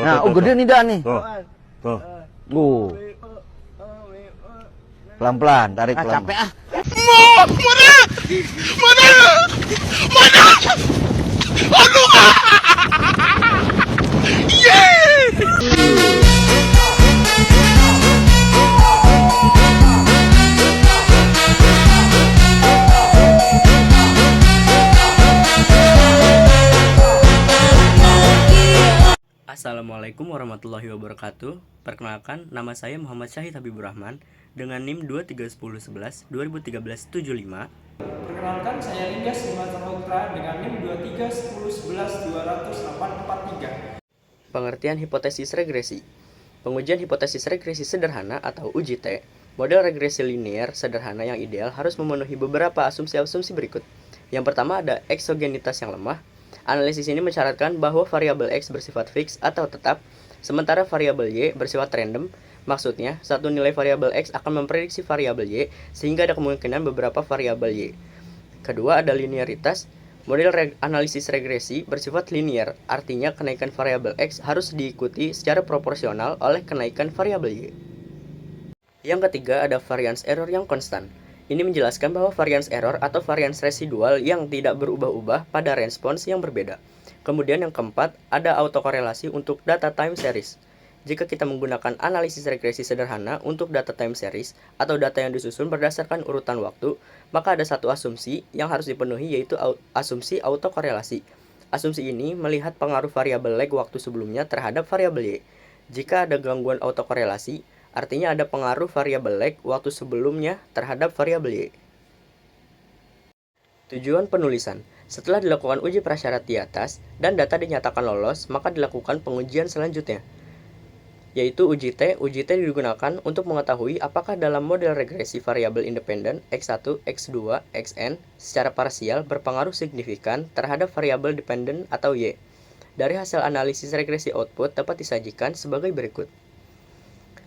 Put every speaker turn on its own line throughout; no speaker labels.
Nah, oh gede nih dah nih.
Tuh.
Pelan-pelan, tarik pelan.
Capek ah.
Assalamualaikum warahmatullahi wabarakatuh. Perkenalkan, nama saya Muhammad Syahid Habibur Rahman dengan NIM 231011 2013-75.
Perkenalkan, saya Ringgas Sumatera Utara dengan NIM 231011 20843.
Pengertian hipotesis regresi. Pengujian hipotesis regresi sederhana atau UJT, model regresi linear sederhana yang ideal harus memenuhi beberapa asumsi-asumsi berikut. Yang pertama ada eksogenitas yang lemah. Analisis ini mensyaratkan bahwa variabel X bersifat fix atau tetap, sementara variabel Y bersifat random. Maksudnya, satu nilai variabel X akan memprediksi variabel Y, sehingga ada kemungkinan beberapa variabel Y. Kedua ada linearitas. Model analisis regresi bersifat linear, artinya kenaikan variabel X harus diikuti secara proporsional oleh kenaikan variabel Y. Yang ketiga ada variance error yang konstan. Ini menjelaskan bahwa variance error atau variance residual yang tidak berubah-ubah pada respons yang berbeda. Kemudian yang keempat, ada autokorelasi untuk data time series. Jika kita menggunakan analisis regresi sederhana untuk data time series atau data yang disusun berdasarkan urutan waktu, maka ada satu asumsi yang harus dipenuhi, yaitu asumsi autokorelasi. Asumsi ini melihat pengaruh variabel lag waktu sebelumnya terhadap variabel Y. Jika ada gangguan autokorelasi, artinya ada pengaruh variabel lag waktu sebelumnya terhadap variabel Y. Tujuan penulisan. Setelah dilakukan uji prasyarat di atas dan data dinyatakan lolos, maka dilakukan pengujian selanjutnya, yaitu UJT. UJT digunakan untuk mengetahui apakah dalam model regresi variabel independen X1, X2, Xn secara parsial berpengaruh signifikan terhadap variabel dependen atau Y. Dari hasil analisis regresi output dapat disajikan sebagai berikut.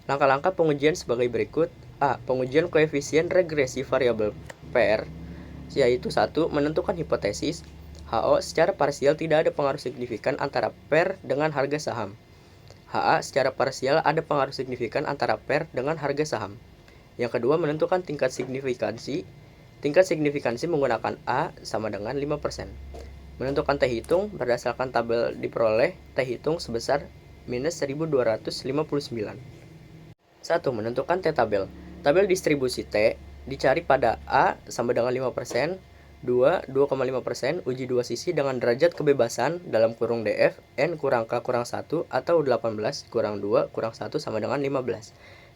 Langkah-langkah pengujian sebagai berikut. A. Pengujian koefisien regresi variabel pair, yaitu 1. Menentukan hipotesis HO secara parsial tidak ada pengaruh signifikan antara pair dengan harga saham. HA secara parsial ada pengaruh signifikan antara pair dengan harga saham. Yang kedua, menentukan tingkat signifikansi. Tingkat signifikansi menggunakan A sama dengan 5%. Menentukan T hitung berdasarkan tabel diperoleh T hitung sebesar minus 1259. 1. Menentukan T tabel. Tabel distribusi T dicari pada A sama dengan 5%, 2, 2,5%, uji dua sisi dengan derajat kebebasan dalam kurung DF, N kurang K kurang 1 atau 18 kurang 2 kurang 1 sama dengan 15.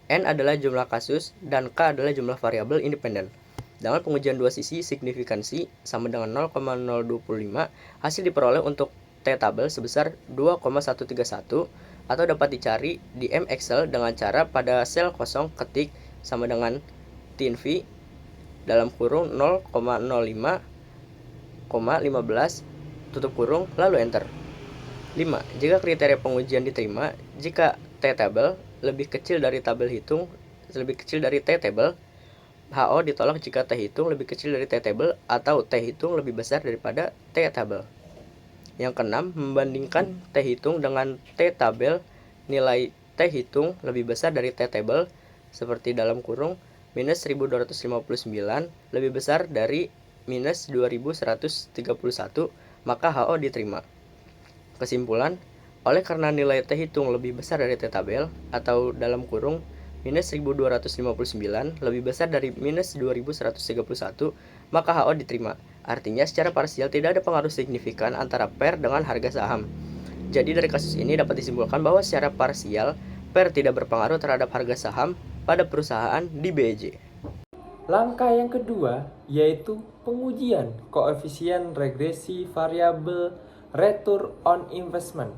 N adalah jumlah kasus dan K adalah jumlah variabel independen. Dengan pengujian dua sisi, signifikansi sama dengan 0,025, hasil diperoleh untuk T tabel sebesar 2,131 atau dapat dicari di M Excel dengan cara pada sel kosong ketik sama dengan tinv dalam kurung 0,05, 15 tutup kurung lalu enter. 5. Jika kriteria pengujian diterima, jika T table lebih kecil dari tabel hitung lebih kecil dari T table, HO ditolak jika T hitung lebih kecil dari T table atau T hitung lebih besar daripada T table. Yang keenam, membandingkan T hitung dengan T tabel, nilai T hitung lebih besar dari T table seperti dalam kurung minus 1259 lebih besar dari minus 2131, maka HO diterima. Kesimpulan, oleh karena nilai T hitung lebih besar dari T tabel atau dalam kurung minus 1259 lebih besar dari minus 2131, maka HO diterima. Artinya secara parsial tidak ada pengaruh signifikan antara pair dengan harga saham. Jadi dari kasus ini dapat disimpulkan bahwa secara parsial pair tidak berpengaruh terhadap harga saham pada perusahaan di BEJ.
Langkah yang kedua yaitu pengujian koefisien regresi variabel return on investment.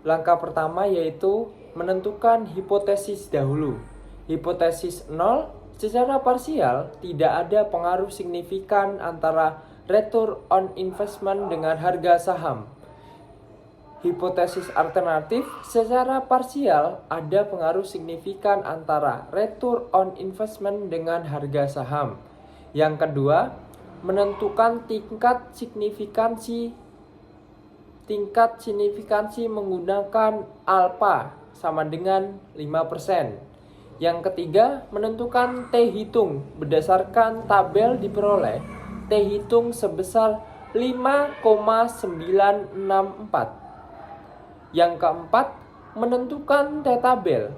Langkah pertama yaitu menentukan hipotesis dahulu. Hipotesis 0, secara parsial tidak ada pengaruh signifikan antara return on investment dengan harga saham. Hipotesis alternatif, secara parsial ada pengaruh signifikan antara return on investment dengan harga saham. Yang kedua, menentukan tingkat signifikansi tingkat signifikansi menggunakan alfa sama dengan 5%. Yang ketiga, menentukan T hitung berdasarkan tabel diperoleh T hitung sebesar 5,964. Yang keempat, menentukan T tabel.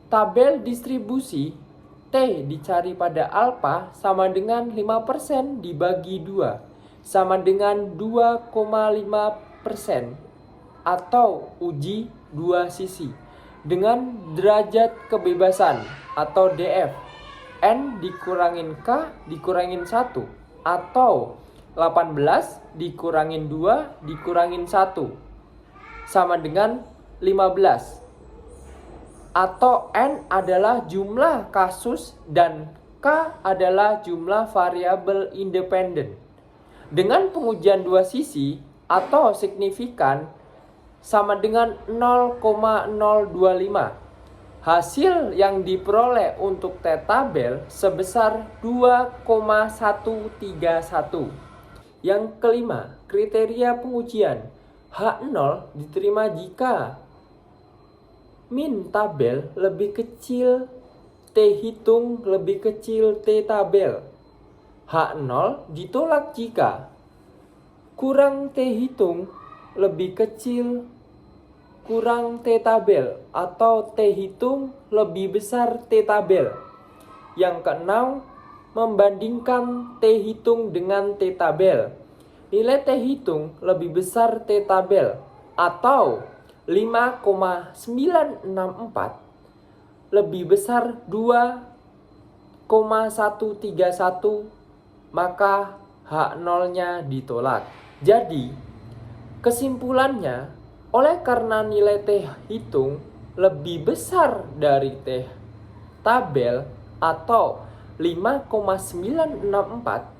Tabel distribusi T dicari pada alfa sama dengan 5% dibagi 2 sama dengan 2,5% atau uji dua sisi dengan derajat kebebasan atau DF N dikurangin K dikurangin 1 atau 18 dikurangin 2 dikurangin 1 sama dengan 15, atau N adalah jumlah kasus dan K adalah jumlah variabel independen. Dengan pengujian dua sisi atau signifikan sama dengan 0,025. Hasil yang diperoleh untuk T tabel sebesar 2,131. Yang kelima, kriteria pengujian. H0 diterima jika min tabel lebih kecil T hitung lebih kecil T tabel. H0 ditolak jika kurang T hitung lebih kecil kurang T tabel atau T hitung lebih besar T tabel. Yang keenam, membandingkan T hitung dengan T tabel. Nilai T hitung lebih besar T tabel atau 5,964 lebih besar 2,131, maka H0-nya ditolak. Jadi, kesimpulannya, oleh karena nilai T hitung lebih besar dari T tabel atau 5,964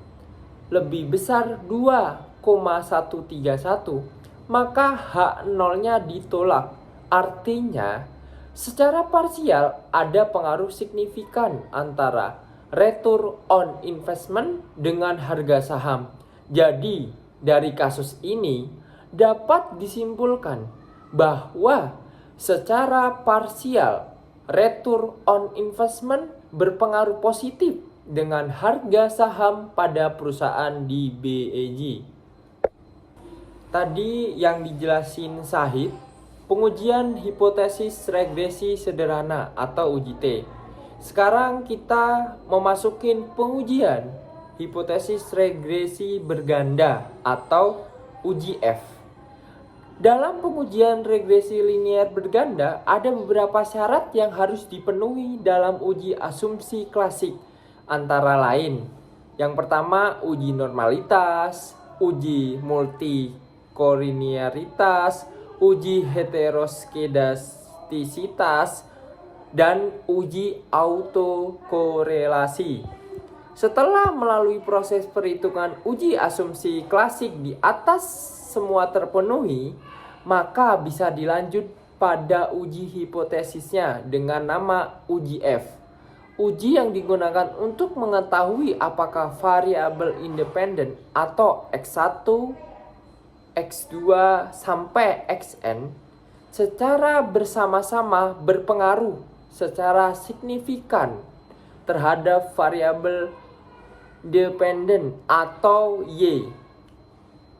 lebih besar 2,131, maka H0-nya ditolak. Artinya, secara parsial ada pengaruh signifikan antara return on investment dengan harga saham. Jadi, dari kasus ini dapat disimpulkan bahwa secara parsial return on investment berpengaruh positif dengan harga saham pada perusahaan di BEG. Tadi yang dijelasin Syahid, pengujian hipotesis regresi sederhana atau uji T. Sekarang kita memasukin pengujian hipotesis regresi berganda atau uji F. Dalam pengujian regresi linear berganda, ada beberapa syarat yang harus dipenuhi dalam uji asumsi klasik. Antara lain, yang pertama uji normalitas, uji multikolinearitas, uji heteroskedastisitas, dan uji autokorelasi. Setelah melalui proses perhitungan uji asumsi klasik di atas semua terpenuhi, maka bisa dilanjut pada uji hipotesisnya dengan nama uji F. Uji yang digunakan untuk mengetahui apakah variabel independen atau X1, X2 sampai Xn secara bersama-sama berpengaruh secara signifikan terhadap variabel dependen atau Y.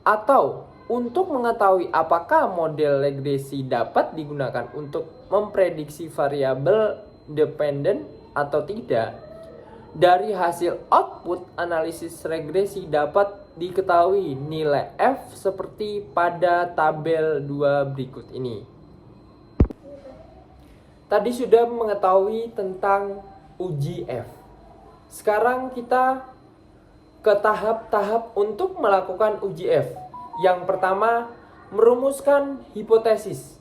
Atau untuk mengetahui apakah model regresi dapat digunakan untuk memprediksi variabel dependen atau tidak, dari hasil output analisis regresi dapat diketahui nilai F seperti pada tabel 2 berikut ini. Tadi sudah mengetahui tentang uji F. Sekarang kita ke tahap-tahap untuk melakukan uji F. Yang pertama, merumuskan hipotesis.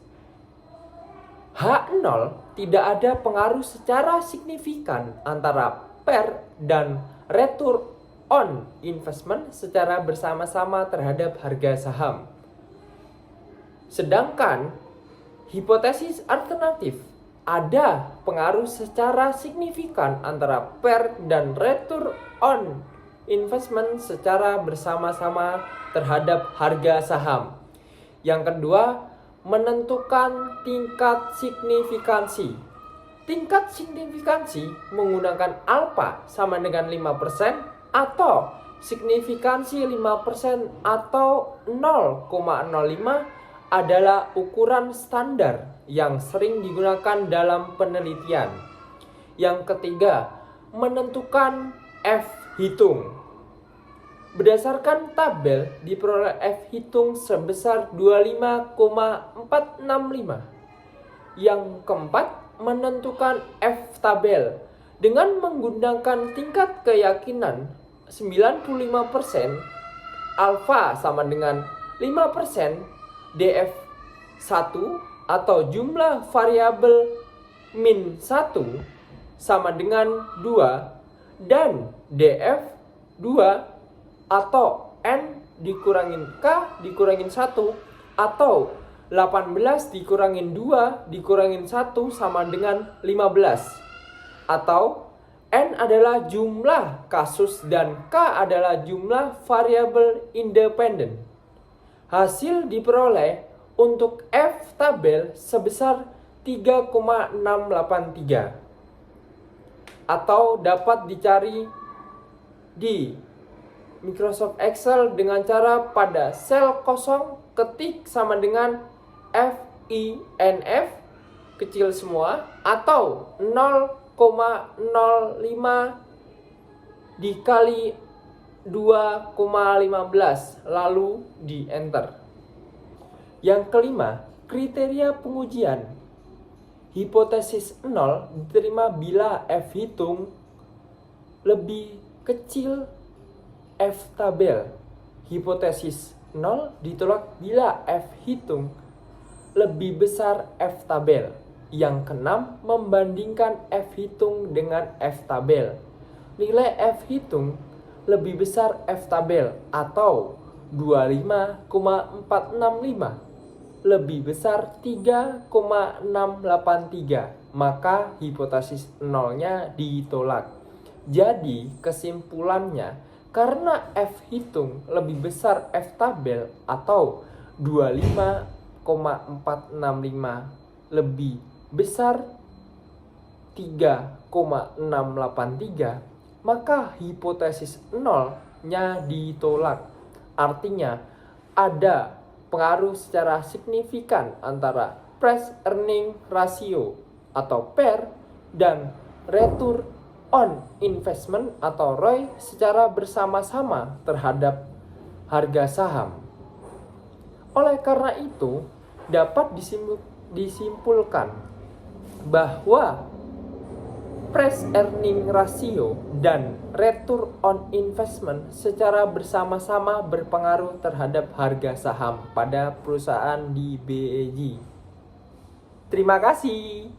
H0 tidak ada pengaruh secara signifikan antara PER dan return on investment secara bersama-sama terhadap harga saham. Sedangkan hipotesis alternatif ada pengaruh secara signifikan antara PER dan return on investment secara bersama-sama terhadap harga saham. Yang kedua, menentukan tingkat signifikansi. Tingkat signifikansi menggunakan alfa sama dengan 5% atau signifikansi 5% atau 0,05 adalah ukuran standar yang sering digunakan dalam penelitian. Yang ketiga, menentukan F hitung. Berdasarkan tabel diperoleh F hitung sebesar 25,465. Yang keempat, menentukan F tabel dengan menggunakan tingkat keyakinan 95%, alfa sama dengan 5%, DF1 atau jumlah variabel min 1 sama dengan 2 dan DF2 atau N dikurangin K dikurangin 1 atau 18 dikurangin 2 dikurangin 1 sama dengan 15 atau N adalah jumlah kasus dan K adalah jumlah variabel independen. Hasil diperoleh untuk F tabel sebesar 3,683 atau dapat dicari di Microsoft Excel dengan cara pada sel kosong ketik sama dengan FINF kecil semua atau 0,05 dikali 2,15 lalu di enter. Yang kelima, kriteria pengujian. Hipotesis 0 diterima bila F hitung lebih kecil F tabel. Hipotesis 0 ditolak bila F hitung lebih besar F tabel. Yang keenam, membandingkan F hitung dengan F tabel. Nilai F hitung lebih besar F tabel atau 25,465 lebih besar 3,683, maka hipotesis nolnya ditolak. Jadi kesimpulannya, karena F hitung lebih besar F tabel atau 25,465 lebih besar 3,683, maka hipotesis nolnya ditolak. Artinya ada pengaruh secara signifikan antara price earning ratio atau PER dan return on investment atau ROI secara bersama-sama terhadap harga saham. Oleh karena itu, dapat disimpulkan bahwa price earning ratio dan return on investment secara bersama-sama berpengaruh terhadap harga saham pada perusahaan di BEG. Terima kasih.